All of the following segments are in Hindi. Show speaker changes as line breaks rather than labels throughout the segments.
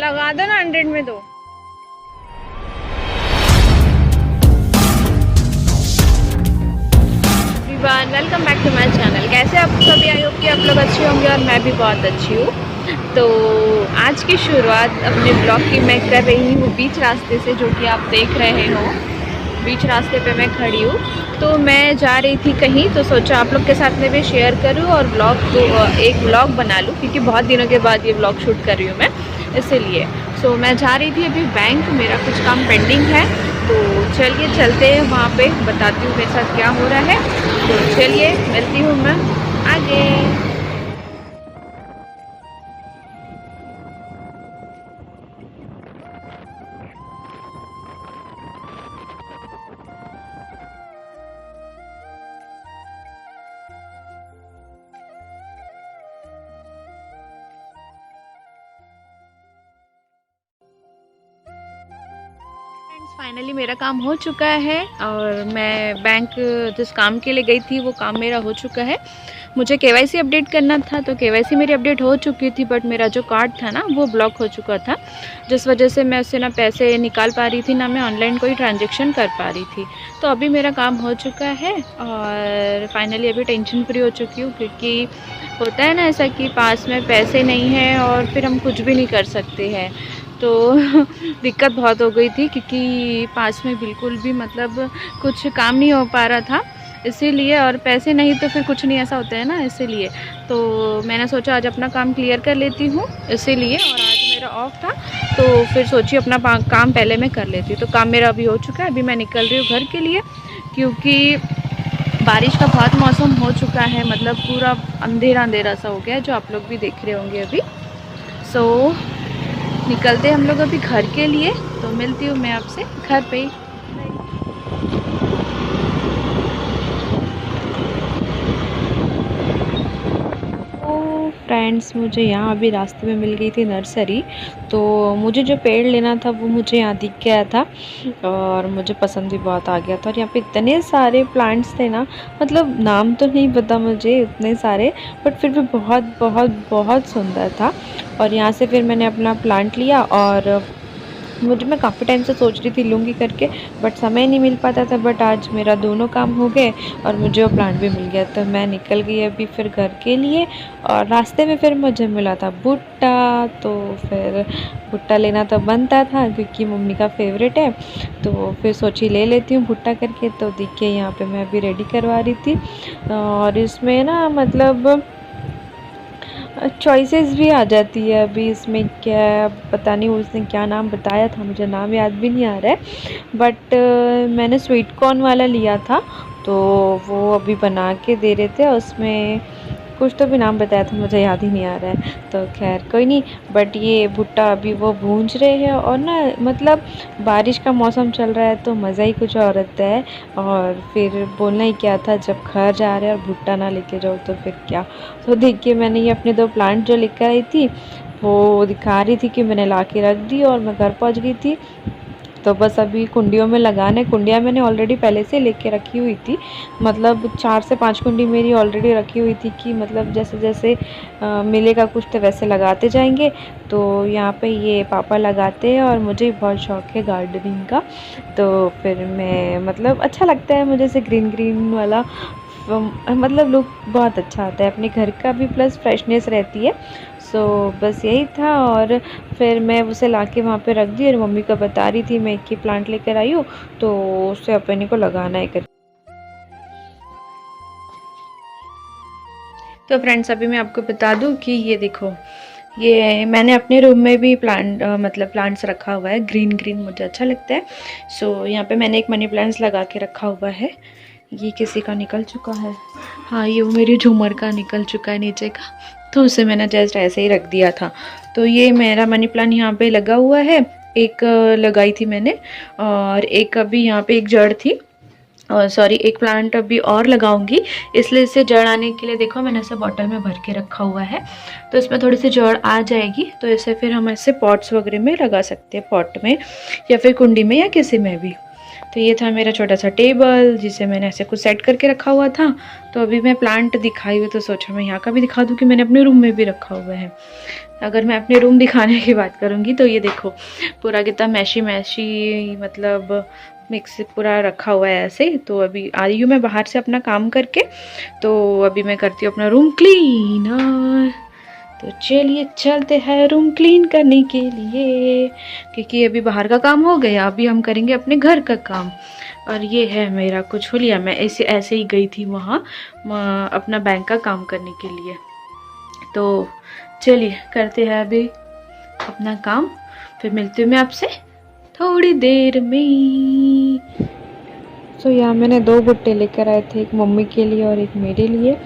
लगा दो ना 100 में दो। Welcome back to my channel. कैसे आप सभी? आई होप कि आप लोग अच्छे होंगे और मैं भी बहुत अच्छी हूँ। तो आज की शुरुआत अपने ब्लॉग की मैं कर रही हूँ बीच रास्ते से, जो कि आप देख रहे हो। बीच रास्ते पे मैं खड़ी हूँ। तो मैं जा रही थी कहीं, तो सोचा आप लोग के साथ में भी शेयर करूँ और एक ब्लॉग बना लूँ, क्योंकि बहुत दिनों के बाद ये ब्लॉग शूट कर रही हूँ मैं, इसीलिए। सो मैं जा रही थी अभी बैंक, मेरा कुछ काम पेंडिंग है। तो चलिए चलते हैं वहाँ पे, बताती हूँ मेरे साथ क्या हो रहा है। तो चलिए मिलती हूँ मैं आगे। फाइनली मेरा काम हो चुका है और मैं बैंक जिस काम के लिए गई थी वो काम मेरा हो चुका है। मुझे केवाईसी अपडेट करना था, तो केवाईसी मेरी अपडेट हो चुकी थी, बट मेरा जो कार्ड था ना वो ब्लॉक हो चुका था, जिस वजह से मैं उससे ना पैसे निकाल पा रही थी, ना मैं ऑनलाइन कोई ट्रांजेक्शन कर पा रही थी। तो अभी मेरा काम हो चुका है और फाइनली अभी टेंशन फ्री हो चुकी हूँ, क्योंकि होता है ना ऐसा कि पास में पैसे नहीं हैं और फिर हम कुछ भी नहीं कर सकते हैं। तो दिक्कत बहुत हो गई थी, क्योंकि पास में बिल्कुल भी मतलब कुछ काम नहीं हो पा रहा था, इसीलिए। और पैसे नहीं तो फिर कुछ नहीं, ऐसा होता है ना, इसीलिए। तो मैंने सोचा आज अपना काम क्लियर कर लेती हूँ, इसीलिए। और आज मेरा ऑफ था, तो फिर सोची अपना काम पहले मैं कर लेती हूँ। तो काम मेरा अभी हो चुका है, अभी मैं निकल रही हूँ घर के लिए, क्योंकि बारिश का बहुत मौसम हो चुका है, मतलब पूरा अंधेरा अंधेरा सा हो गया है, जो आप लोग भी देख रहे होंगे अभी। सो निकलते हम लोग अभी घर के लिए, तो मिलती हूँ मैं आपसे घर पे। तो फ्रेंड्स, मुझे यहाँ अभी रास्ते में मिल गई थी नर्सरी। तो मुझे जो पेड़ लेना था वो मुझे यहाँ दिख गया था और मुझे पसंद भी बहुत आ गया था। और यहाँ पे इतने सारे प्लांट्स थे ना, मतलब नाम तो नहीं पता मुझे इतने सारे, बट फिर भी बहुत बहुत बहुत सुंदर था। और यहाँ से फिर मैंने अपना प्लांट लिया और मैं काफ़ी टाइम से सोच रही थी लूँगी करके, बट समय नहीं मिल पाता था। बट आज मेरा दोनों काम हो गए और मुझे वो प्लांट भी मिल गया, तो मैं निकल गई अभी फिर घर के लिए। और रास्ते में फिर मुझे मिला था भुट्टा, तो फिर भुट्टा लेना तो बनता था, क्योंकि मम्मी का फेवरेट है। तो फिर सोची ले लेती हूँ भुट्टा करके। तो देखिए यहाँ पे मैं अभी रेडी करवा रही थी, और इसमें ना मतलब चॉइसेस भी आ जाती है। अभी इसमें क्या पता नहीं, उसने क्या नाम बताया था, मुझे नाम याद भी नहीं आ रहा है। बट मैंने स्वीट कॉर्न वाला लिया था, तो वो अभी बना के दे रहे थे। उसमें कुछ तो भी नाम बताया था, मुझे याद ही नहीं आ रहा है, तो खैर कोई नहीं। बट ये भुट्टा अभी वो भूंज रहे हैं, और ना मतलब बारिश का मौसम चल रहा है, तो मज़ा ही कुछ और रहता है। और फिर बोलना ही क्या था, जब घर जा रहे हैं और भुट्टा ना लेके जाओ तो फिर क्या। तो देखिए मैंने ये अपने 2 प्लांट जो लेकर आई थी, वो दिखा रही थी कि मैंने ला के रख दी और मैं घर पहुंच गई थी। तो बस अभी कुंडियों में लगाना है। कुंडियाँ मैंने ऑलरेडी पहले से लेके रखी हुई थी, मतलब 4 से 5 कुंडी मेरी ऑलरेडी रखी हुई थी, कि मतलब जैसे जैसे मिलेगा कुछ तो वैसे लगाते जाएंगे। तो यहाँ पे ये पापा लगाते हैं और मुझे बहुत शौक है गार्डनिंग का। तो फिर मैं मतलब अच्छा लगता है मुझे से ग्रीन ग्रीन वाला, मतलब लुक बहुत अच्छा आता है अपने घर का भी, प्लस फ्रेशनेस रहती है। सो बस यही था। और फिर मैं उसे लाके वहाँ पे रख दी, और मम्मी को बता रही थी मैं एक ही प्लांट लेकर आई हूँ, तो उसे अपने को लगाना है कर। तो फ्रेंड्स, अभी मैं आपको बता दूं कि ये देखो, ये मैंने अपने रूम में भी मतलब प्लांट्स रखा हुआ है, ग्रीन ग्रीन मुझे अच्छा लगता है। सो यहाँ पे मैंने एक मनी प्लांट्स लगा के रखा हुआ है। ये किसी का निकल चुका है, हाँ ये वो मेरी झूमर का निकल चुका है नीचे का, तो उसे मैंने जस्ट ऐसे ही रख दिया था। तो ये मेरा मनी प्लांट यहाँ पे लगा हुआ है, एक लगाई थी मैंने, और एक अभी यहाँ पे एक जड़ थी, और सॉरी एक प्लांट अभी और लगाऊंगी, इसलिए इसे जड़ आने के लिए देखो मैंने इसे बॉटल में भर के रखा हुआ है। तो इसमें थोड़ी सी जड़ आ जाएगी, तो इसे फिर हम ऐसे पॉट्स वगैरह में लगा सकते हैं, पॉट में या फिर कुंडी में या किसी में भी। तो तो ये था मेरा छोटा सा टेबल जिसे मैंने ऐसे कुछ सेट करके रखा हुआ था। तो अभी मैं प्लांट दिखाई हुई तो सोचा मैं यहाँ का भी दिखा दूँ कि मैंने अपने रूम में भी रखा हुआ है। अगर मैं अपने रूम दिखाने की बात करूँगी तो ये देखो पूरा कितना मैशी मैशी, मतलब मिक्स पूरा रखा हुआ है ऐसे। तो अभी आ रही हूँ मैं बाहर से अपना काम करके, तो अभी मैं करती हूँ अपना रूम क्लीन। तो चलिए चलते हैं रूम क्लीन करने के लिए, क्योंकि अभी बाहर का काम हो गया, अभी हम करेंगे अपने घर का काम। और ये है मेरा कुछ हुलिया, मैं ऐसे ही गई थी वहाँ अपना बैंक का काम करने के लिए। तो चलिए करते हैं अभी अपना काम, फिर मिलती हूँ मैं आपसे थोड़ी देर में। तो यहाँ मैंने 2 भुट्टे लेकर आए थे, एक मम्मी के लिए और एक मेरे लिए।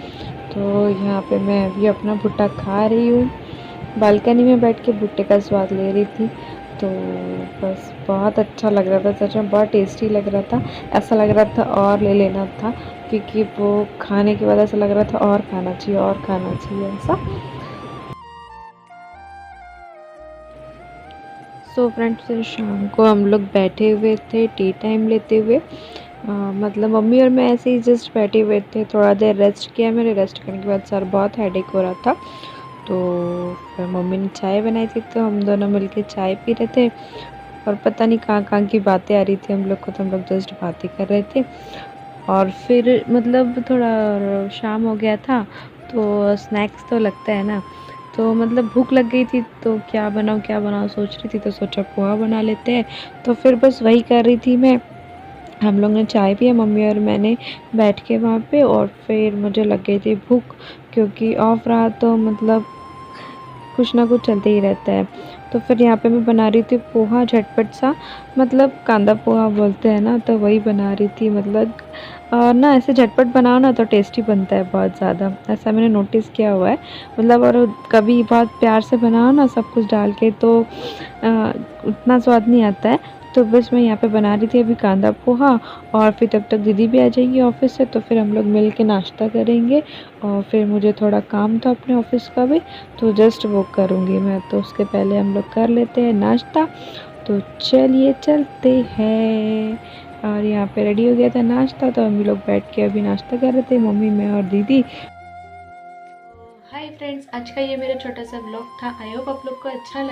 तो यहाँ पे मैं अभी अपना भुट्टा खा रही हूँ, बालकनी में बैठ के भुट्टे का स्वाद ले रही थी। तो बस बहुत अच्छा लग रहा था, सच में बहुत टेस्टी लग रहा था। ऐसा लग रहा था और ले लेना था, क्योंकि वो खाने के बाद ऐसा लग रहा था और खाना चाहिए और खाना चाहिए ऐसा। सो फ्रेंड्स शाम को हम लोग बैठे हुए थे टी टाइम लेते हुए। मतलब मम्मी और मैं ऐसे ही जस्ट बैठे हुए थे, थोड़ा देर रेस्ट किया। मेरे रेस्ट करने के बाद सर बहुत हेडेक हो रहा था, तो फिर मम्मी ने चाय बनाई थी, तो हम दोनों मिलके चाय पी रहे थे। और पता नहीं कहाँ की बातें आ रही थी हम लोग को, तो हम लोग जस्ट बातें कर रहे थे। और फिर मतलब थोड़ा शाम हो गया था, तो स्नैक्स तो लगता है ना, तो मतलब भूख लग गई थी, तो क्या बनाऊँ सोच रही थी, तो सोचा पोहा बना लेते हैं। तो फिर बस वही कर रही थी मैं। हम लोग ने चाय पिया मम्मी और मैंने बैठ के वहाँ पे, और फिर मुझे लग गई थी भूख, क्योंकि ऑफ रहा तो मतलब कुछ ना कुछ चलते ही रहता है। तो फिर यहाँ पे मैं बना रही थी पोहा झटपट सा, मतलब कांदा पोहा बोलते हैं ना, तो वही बना रही थी। मतलब ना ऐसे झटपट बनाओ ना तो टेस्टी बनता है बहुत ज़्यादा, ऐसा मैंने नोटिस किया हुआ है। मतलब और कभी बहुत प्यार से बनाओ ना सब कुछ डाल के, तो उतना स्वाद नहीं आता है। तो बस मैं यहाँ पे बना रही थी अभी कांदा पोहा, और फिर तब तक दीदी भी आ जाएगी ऑफिस से, तो फिर हम लोग मिल के नाश्ता करेंगे। और फिर मुझे थोड़ा काम था अपने ऑफिस का भी, तो जस्ट वो करूँगी मैं, तो उसके पहले हम लोग कर लेते हैं नाश्ता। तो चलिए चलते हैं। और यहाँ पे रेडी हो गया था नाश्ता, तो हम लोग बैठ के अभी नाश्ता कर रहे थे, मम्मी मैं और दीदी। हाय फ्रेंड्स, आज का ये मेरा छोटा सा ब्लॉग था। आई होप आप लोग को अच्छा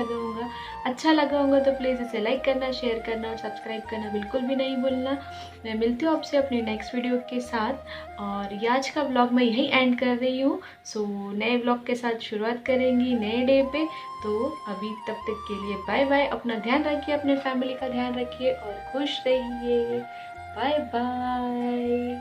लगा होगा तो प्लीज़ इसे लाइक करना, शेयर करना और सब्सक्राइब करना बिल्कुल भी नहीं भूलना। मैं मिलती हूँ आपसे अपनी नेक्स्ट वीडियो के साथ, और ये आज का ब्लॉग मैं यहीं एंड कर रही हूँ। सो नए ब्लॉग के साथ शुरुआत करेंगी नए डे पे। तो अभी तब तक के लिए बाय बाय। अपना ध्यान रखिए, अपने फैमिली का ध्यान रखिए और खुश रहिए। Bye bye.